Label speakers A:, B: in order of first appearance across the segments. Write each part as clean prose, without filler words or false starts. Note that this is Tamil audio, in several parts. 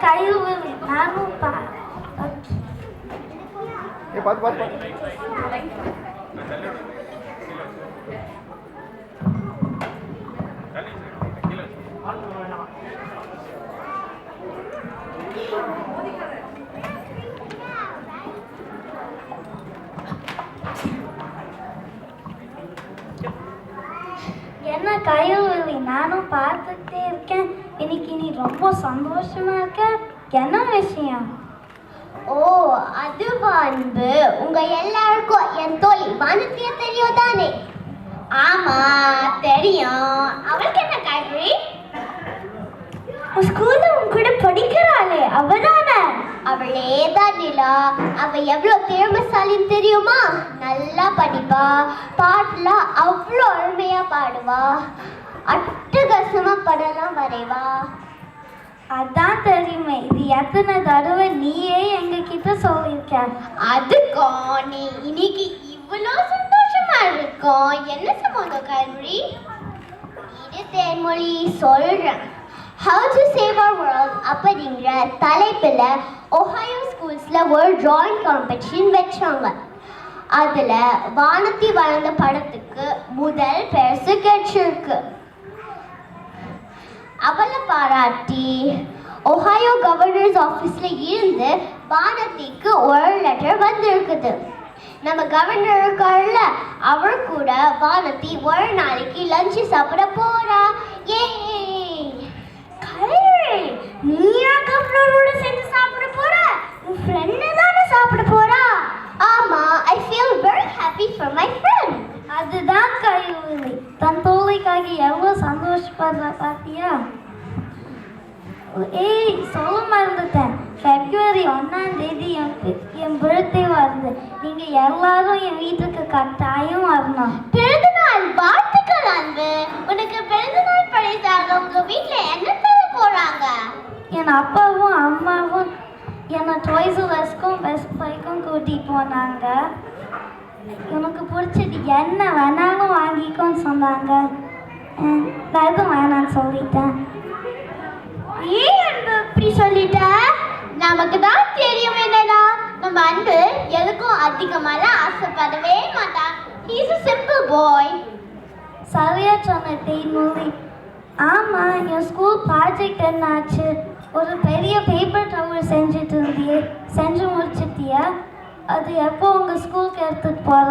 A: கையில் நானும் என்ன கையில் நானும் பார்த்துட்டே இருக்கேன். இன்னைக்கு நீ ரொம்ப சந்தோஷமா இருக்க. என்ன விஷயம்?
B: ஓ, அதுவா அன்பு, உங்க எல்லாருக்கும் என் தோழி வானத்திய தெரியும் தானே? ஆமா தெரியும். அவளுக்கு என்ன காய்கறி?
A: ஸ்கூல்ல உன் கூட படிக்கிறாளே அவதானே?
B: அவளே தான் நிலா. அவ எவ்வளவு திறமைசாலின்னு தெரியுமா? நல்லா படிப்பா, பாட்டுல அவ்வளோ அருமையா பாடுவா, அட்டகாசமா படம்லாம் வரைவா.
A: அதான் தெரியுமே. இது எத்தனை தடவை நீயே எங்க கிட்ட சொல்லியிருக்க.
B: அதுக்கும் நீ இன்னைக்கு இவ்வளோ சந்தோஷமா இருக்கும் என்ன சம்பந்தம் கல்வி? இது தேன்மொழி சொல்றேன். How to Save Our World அப்படிங்கிற தலைப்பில் ஒஹாயோ ஸ்கூல்ஸில் ஒரு டிராயிங் காம்படிஷன் வச்சாங்க. அதில் வானத்தி வளர்ந்த படத்துக்கு முதல் பரிசு கிடைச்சிருக்கு. அவளை பாராட்டி ஒஹாயோ கவர்னர்ஸ் ஆஃபீஸில் இருந்து வானத்திக்கு ஒரு லெட்டர் வந்திருக்குது. நம்ம கவர்னர் இருக்கார்ல, அவர் கூட வானத்தி ஒரு நாளைக்கு லஞ்சு சாப்பிட போறா. ஏ
A: நீயா கவர்னரோட சேர்ந்து சாப்பிட போற? உன் ஃப்ரெண்ட் தானே சாப்பிட போறா?
B: ஆமா, I feel very happy for my friend.
A: அதுதான் கைவிலி. தன் தோழிக்காக எவ்வளவு சந்தோஷப்படுற பாத்தியா? ஏய், சொல்ல மறந்துட்டேன். February 1 என் பர்த்டே வருது. நீங்க எல்லாரும் என் வீட்டுக்கு கட்டாயம் வரணும்.
B: பிறந்தநாள் வாழ்த்துக்கள் அன்பு. உனக்கு பிறந்தநாள் பரிசாக உங்க வீட்டுல என்ன தர போறாங்க?
A: என் அப்பாவும் அம்மாவும் என்னை டாய்ஸ் ரெஸ்க்கும் பெஸ்ட் பைக்கும் கூட்டி போனாங்க. எனக்கு பிடிச்சது என்ன வேணாலும் வாங்கிக்கோன்னு சொன்னாங்க. நான் எதுவும் வேணான்னு சொல்லிட்டேன்.
B: ஏன் அன்பு இப்படி சொல்லிட்ட? நமக்கு தான் தெரியும் என்னன்னா, நம்ம அன்பு எதுக்கும் அதிகமாலாம் ஆசைப்படவே மாட்டான். He's a simple boy.
A: சரியா சொன்ன தேன்மொழி. ஆமா, என் ஸ்கூல் ப்ராஜெக்ட் என்னாச்சு? ஒரு பெரிய பேப்பர் டவர் செஞ்சுட்டு இருந்தியே, செஞ்சு முடிச்சிட்டியா? அது எப்போ உங்க ஸ்கூலுக்கு எடுத்துட்டு போற?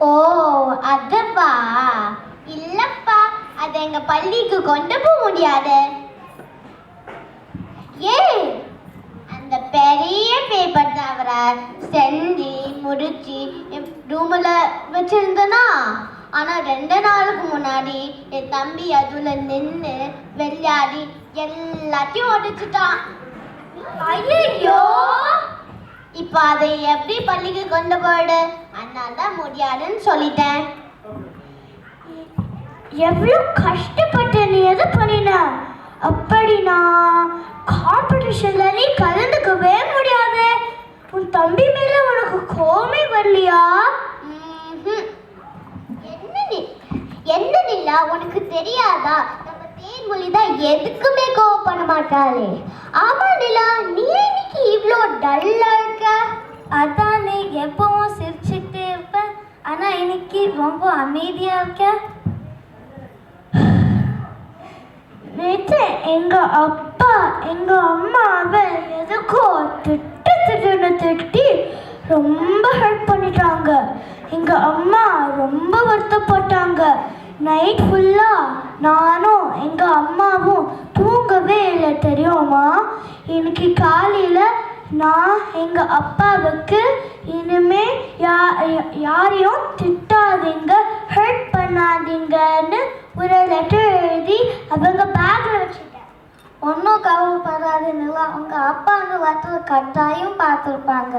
B: ஓ, அதுவா? இல்லப்பா, அது எங்க பள்ளிக்கு கொண்டு போக முடியாது. ஏன்? அந்த பெரிய பேப்பர் தவிர செஞ்சு முடிச்சு என் ரூமில் வச்சிருந்தனா. ஆனால் 2 நாளுக்கு முன்னாடி என் தம்பி அதுல நின்று விளையாடி எல்லாத்தையும் உடைச்சிட்டான். ஐயோ, இப்போ அதை எப்படி பள்ளிக்கு கொண்டு போயிடு? அதனால தான் முடியாதுன்னு சொல்லிட்டேன்.
A: எவ்வளோ கஷ்டப்பட்டு நீ எது பண்ணின? அப்படின்னா காம்படிஷன்ல நீ கலந்துக்கவே முடியாது. உன் தம்பி மேல உனக்கு கோவமே வரலையா?
B: என்ன நிலா, உனக்கு தெரியாதா? நம்ம தேன்மொழி தான் எதுக்குமே கோவம் பண்ண மாட்டாளே. ஆமா நிலா, நீ இன்னைக்கு இவ்வளோ டல்லா இருக்க?
A: அதான் நீ எப்பவும் சிரிச்சுட்டே இருப்ப, ஆனா இன்னைக்கு ரொம்ப அமைதியா இருக்க. நேற்று எங்க அப்பா எங்க அம்மாவை எதுக்கோ திட்டி ரொம்ப ஹெல்ப் பண்ணிட்டாங்க. எங்க அம்மா ரொம்ப வருத்தப்பட்டாங்க. நைட் ஃபுல்லா நானும் எங்க அம்மாவும் தூங்கவே இல்லை தெரியுமா? இன்னைக்கு காலையில நான் எங்க அப்பாவுக்கு இனிமே யாரையும் திட்டாதீங்க, ஹெல்ப் பண்ணாதீங்கன்னு ஒரு லெட்டர் எழுதி அவங்க பேக்ல வச்சுட்டேன். ஒன்றும் கவலைப்படாது நிலா. உங்க அப்பா அந்த லெட்டர் கட்டாயம் பார்த்துருப்பாங்க.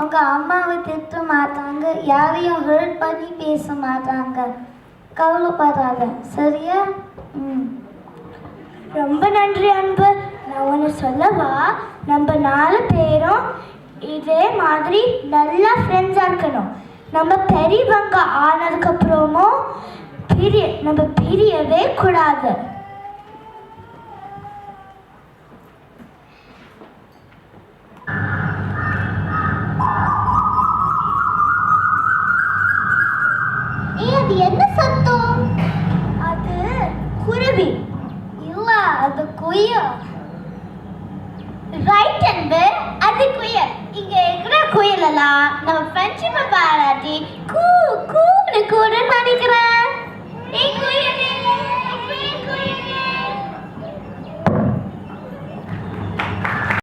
A: உங்க அம்மாவை திட்ட மாட்டாங்க, யாரையும் ஹெல்ப் பண்ணி பேச மாட்டாங்க. கவலைப்படாத, சரியா? ரொம்ப நன்றி அன்பு. நான் ஒன்று சொல்லவா? நம்ம 4 பேரும் இதே மாதிரி நல்லா ஃப்ரெண்ட்ஸாக இருக்கணும். நம்ம பெரியவங்க ஆனதுக்கப்புறமும் நம்ம பிரியவே கூடாது.
B: எல்லாம் நம்ம ஃப்ரெண்ட்ஷிப்பை பாராட்டி கூ கூன்னு கூட நினைக்கிறேன்.